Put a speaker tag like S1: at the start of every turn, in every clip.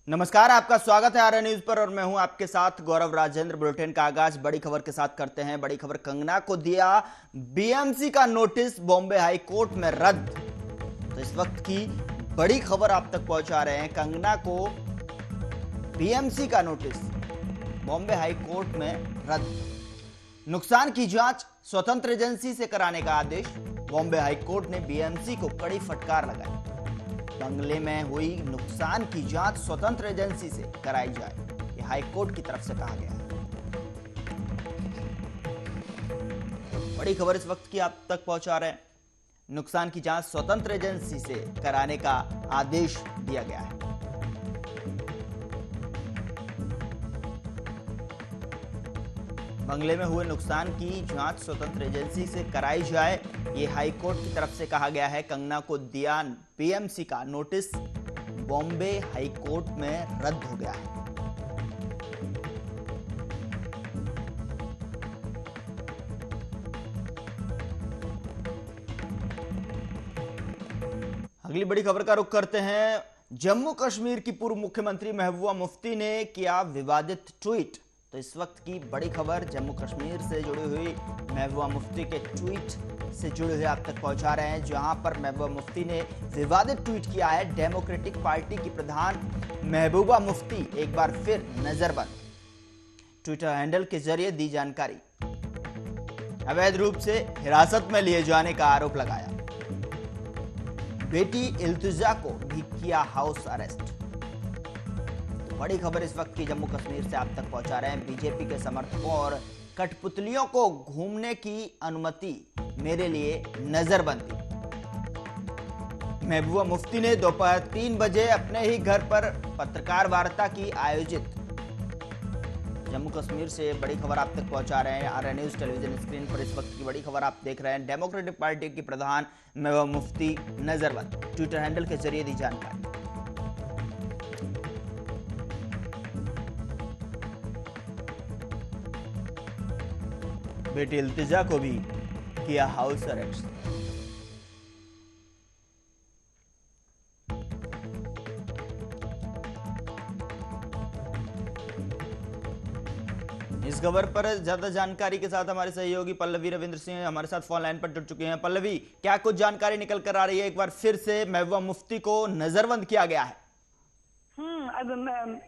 S1: नमस्कार, आपका स्वागत है आर्य न्यूज पर और मैं हूं आपके साथ गौरव राजेंद्र। बुलेटिन का आगाज बड़ी खबर के साथ करते हैं। बड़ी खबर, कंगना को दिया बीएमसी का नोटिस, बॉम्बे हाई कोर्ट में रद्द। तो इस वक्त की बड़ी खबर आप तक पहुंचा रहे हैं। कंगना को बीएमसी का नोटिस बॉम्बे हाई कोर्ट में रद्द। नुकसान की जांच स्वतंत्र एजेंसी से कराने का आदेश। बॉम्बे हाई कोर्ट ने बीएमसी को कड़ी फटकार लगाई। बंगले में हुई नुकसान की जांच स्वतंत्र एजेंसी से कराई जाए, यह हाई कोर्ट की तरफ से कहा गया है। बड़ी खबर इस वक्त की आप तक पहुंचा रहे हैं। नुकसान की जांच स्वतंत्र एजेंसी से कराने का आदेश दिया गया है। बंगले में हुए नुकसान की जांच स्वतंत्र एजेंसी से कराई जाए, ये हाई कोर्ट की तरफ से कहा गया है। कंगना को दिया बीएमसी का नोटिस, बॉम्बे हाई कोर्ट में रद्द हो गया है। अगली बड़ी खबर का रुख करते हैं। जम्मू कश्मीर की पूर्व मुख्यमंत्री महबूबा मुफ्ती ने किया विवादित ट्वीट। तो इस वक्त की बड़ी खबर जम्मू कश्मीर से जुड़ी हुई महबूबा मुफ्ती के ट्वीट से जुड़े हुए आप तक पहुंचा रहे हैं, जहां पर महबूबा मुफ्ती ने विवादित ट्वीट किया है। डेमोक्रेटिक पार्टी की प्रधान महबूबा मुफ्ती एक बार फिर नजरबंद। ट्विटर हैंडल के जरिए दी जानकारी। अवैध रूप से हिरासत में लिए जाने का आरोप लगाया। बेटी इल्तिजा को भी किया हाउस अरेस्ट। बड़ी खबर इस वक्त की जम्मू कश्मीर से आप तक पहुंचा रहे हैं। बीजेपी के समर्थकों और कठपुतलियों को घूमने की अनुमति, मेरे लिए नजरबंदी। महबूबा मुफ्ती ने दोपहर 3 बजे अपने ही घर पर पत्रकार वार्ता की आयोजित। जम्मू कश्मीर से बड़ी खबर आप तक पहुंचा रहे हैं। आर्य न्यूज टेलीविजन स्क्रीन पर इस वक्त की बड़ी खबर आप देख रहे हैं। डेमोक्रेटिक पार्टी की प्रधान महबूबा मुफ्ती नजरबंद। ट्विटर हैंडल के जरिए दी जानकारी। बेटी इल्तिजा को भी किया हाउस अरेस्ट। इस खबर पर ज्यादा जानकारी के साथ हमारे सहयोगी पल्लवी रविंद्र सिंह हमारे साथ फोन लाइन पर जुड़ चुके हैं। पल्लवी, क्या कुछ जानकारी निकल कर आ रही है? एक बार फिर से महबूबा मुफ्ती को नजरबंद किया गया है।
S2: अब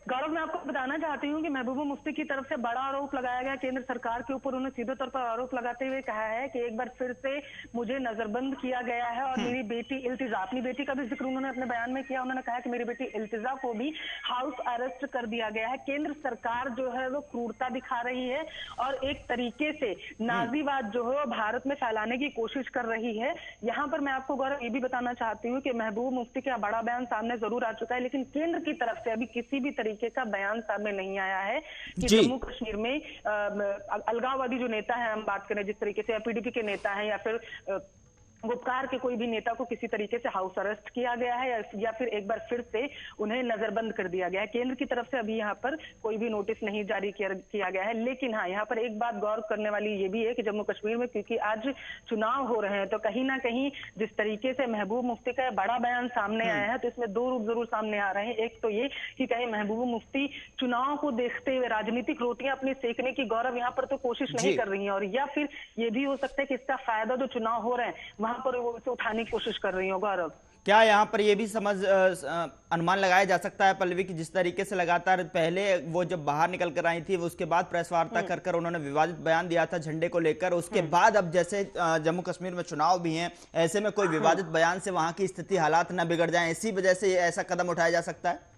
S2: गौरव, मैं आपको बताना चाहती हूँ कि महबूबा मुफ्ती की तरफ से बड़ा आरोप लगाया गया केंद्र सरकार के ऊपर। उन्होंने सीधे तौर पर आरोप लगाते हुए कहा है कि एक बार फिर से मुझे नजरबंद किया गया है और मेरी बेटी इल्तिजा, अपनी बेटी का भी जिक्र उन्होंने अपने बयान में किया। उन्होंने कहा कि मेरी बेटी इल्तिजा को भी हाउस अरेस्ट कर दिया गया है। केंद्र सरकार जो है वो क्रूरता दिखा रही है और एक तरीके से नाजीवाद जो है भारत में फैलाने की कोशिश कर रही है। यहाँ पर मैं आपको गौरव ये भी बताना चाहती हूँ कि महबूबा मुफ्ती का बड़ा बयान सामने जरूर आ चुका है, लेकिन केंद्र की तरफ से अभी किसी भी तरीके का बयान सामने नहीं आया है कि जम्मू कश्मीर में अलगाववादी जो नेता है, हम बात करें जिस तरीके से पीडीपी के नेता हैं या फिर गुपकार के कोई भी नेता को किसी तरीके से हाउस अरेस्ट किया गया है या फिर एक बार फिर से उन्हें नजरबंद कर दिया गया है। केंद्र की तरफ से अभी यहाँ पर कोई भी नोटिस नहीं जारी किया गया है। लेकिन हाँ, यहाँ पर एक बात गौर करने वाली ये भी है कि जम्मू कश्मीर में क्योंकि आज चुनाव हो रहे हैं, तो कहीं ना कहीं जिस तरीके से महबूबा मुफ्ती का बड़ा बयान सामने आया है, तो इसमें दो रूप जरूर सामने आ रहे हैं। एक तो ये कि कहीं महबूबा मुफ्ती चुनाव को देखते हुए राजनीतिक रोटियां अपनी सेकने की गौरव यहाँ पर तो कोशिश नहीं कर रही है, और या फिर ये भी हो सकता है कि इसका फायदा जो चुनाव हो रहे हैं वहां पर वो उसे उठाने की कोशिश कर रही हो। गौरव,
S1: क्या यहाँ पर यह भी अनुमान लगाया जा सकता है पल्लवी की, जिस तरीके से लगातार पहले वो जब बाहर निकल कर आई थी, उसके बाद प्रेस वार्ता कर उन्होंने विवादित बयान दिया था झंडे को लेकर, उसके बाद अब जैसे जम्मू कश्मीर में चुनाव भी हैं, ऐसे में कोई विवादित बयान से वहां की स्थिति, हालात न बिगड़ जाए, इसी वजह से ऐसा कदम उठाया जा सकता है?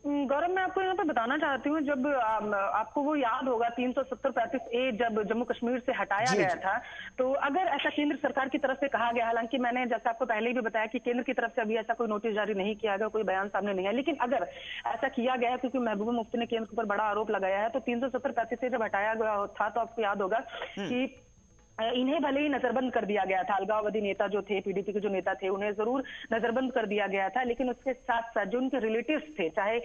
S2: गौरव, मैं आपको यहाँ पे बताना चाहती हूँ, जब आपको वो याद होगा 370-35A जब जम्मू कश्मीर से हटाया गया था, तो अगर ऐसा केंद्र सरकार की तरफ से कहा गया, हालांकि मैंने जैसा आपको पहले भी बताया कि केंद्र की तरफ से अभी ऐसा कोई नोटिस जारी नहीं किया गया, कोई बयान सामने नहीं है, लेकिन अगर ऐसा किया गया है क्योंकि महबूबा मुफ्ती ने केंद्र पर बड़ा आरोप लगाया है, तो 370-35A जब हटाया गया था तो आपको याद होगा कि इन्हें भले ही नजरबंद कर दिया गया था, अलगाववादी नेता जो थे, पीडीपी के जो नेता थे, उन्हें जरूर नजरबंद कर दिया गया था, लेकिन उसके साथ साथ जो उनके रिलेटिव्स थे, चाहे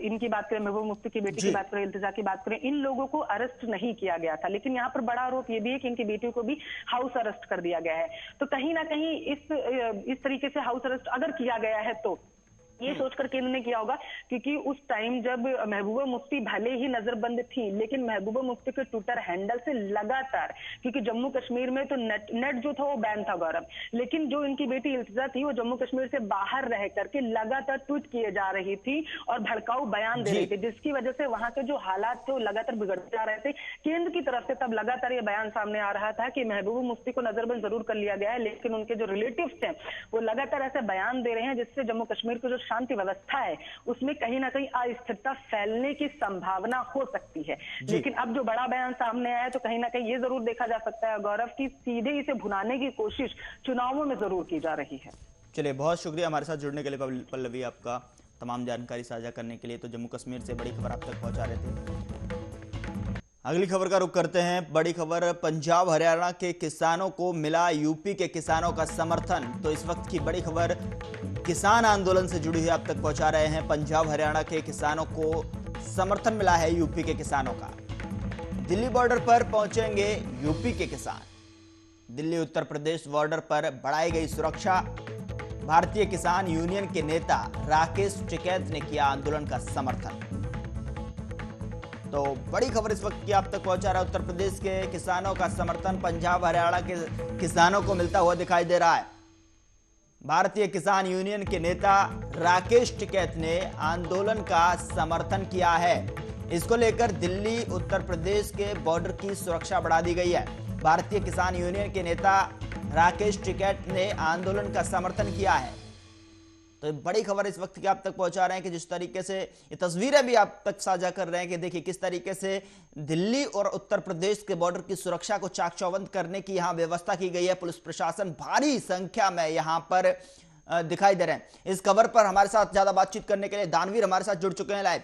S2: इनकी बात करें, महबूबा मुफ्ती की बेटी की बात करें, इल्तिजा की बात करें, इन लोगों को अरेस्ट नहीं किया गया था। लेकिन यहाँ पर बड़ा आरोप यह भी है कि इनकी बेटी को भी हाउस अरेस्ट कर दिया गया है। तो कहीं ना कहीं इस तरीके से हाउस अरेस्ट अगर किया गया है तो ये सोचकर केंद्र ने किया होगा, क्योंकि उस टाइम जब महबूबा मुफ्ती भले ही नजरबंद थी, लेकिन महबूबा मुफ्ती के ट्विटर हैंडल से लगातार, क्योंकि जम्मू कश्मीर में तो नेट जो था वो बैन था गौरव, लेकिन जो इनकी बेटी इल्तिजा थी वो जम्मू कश्मीर से बाहर रह करके लगातार ट्वीट किए जा रही थी और भड़काऊ बयान दे रही थी, जिसकी वजह से वहां के जो हालात थे वो लगातार बिगड़ते जा रहे थे। केंद्र की तरफ से तब लगातार ये बयान सामने आ रहा था कि महबूबा मुफ्ती को नजरबंद जरूर कर लिया गया है, लेकिन उनके जो रिलेटिव्स हैं वो लगातार ऐसे बयान दे रहे हैं जिससे जम्मू कश्मीर को जो शांति व्यवस्था है उसमें कहीं ना कहीं अस्थिरता फैलने की संभावना हो सकती है। लेकिन अब जो बड़ा बयान सामने आया है तो कहीं ना कहीं ये जरूर देखा जा सकता है गौरव की सीधे इसे भुनाने की कोशिश चुनावों में जरूर की जा रही है।
S1: चलिए, बहुत शुक्रिया हमारे साथ जुड़ने के लिए पल्लवी, आपका तमाम जानकारी साझा करने के लिए। तो जम्मू कश्मीर से बड़ी खबर आप तक पहुंचा रहे थे। अगली खबर का रुख करते हैं। बड़ी खबर, पंजाब हरियाणा के किसानों को मिला यूपी के किसानों का समर्थन। तो इस वक्त की बड़ी खबर किसान आंदोलन से जुड़ी हुई आप तक पहुंचा रहे हैं। पंजाब हरियाणा के किसानों को समर्थन मिला है यूपी के किसानों का। दिल्ली बॉर्डर पर पहुंचेंगे यूपी के किसान। दिल्ली उत्तर प्रदेश बॉर्डर पर बढ़ाई गई सुरक्षा। भारतीय किसान यूनियन के नेता राकेश टिकैत ने किया आंदोलन का समर्थन। तो बड़ी खबर इस वक्त की आप तक पहुंचा रहा है। उत्तर प्रदेश के किसानों का समर्थन पंजाब हरियाणा के किसानों को मिलता हुआ दिखाई दे रहा है। भारतीय किसान यूनियन के नेता राकेश टिकैत ने आंदोलन का समर्थन किया है। इसको लेकर दिल्ली उत्तर प्रदेश के बॉर्डर की सुरक्षा बढ़ा दी गई है। भारतीय किसान यूनियन के नेता राकेश टिकैत ने आंदोलन का समर्थन किया है। तो बड़ी खबर इस वक्त की आप तक पहुंचा रहे हैं कि जिस तरीके से ये तस्वीरें भी आप तक साझा कर रहे हैं कि देखिए किस तरीके से दिल्ली और उत्तर प्रदेश के बॉर्डर की सुरक्षा को चाक चौबंद करने की यहां व्यवस्था की गई है। पुलिस प्रशासन भारी संख्या में यहां पर दिखाई दे रहे हैं। इस खबर पर हमारे साथ ज्यादा बातचीत करने के लिए दानवीर हमारे साथ जुड़ चुके हैं लाइव।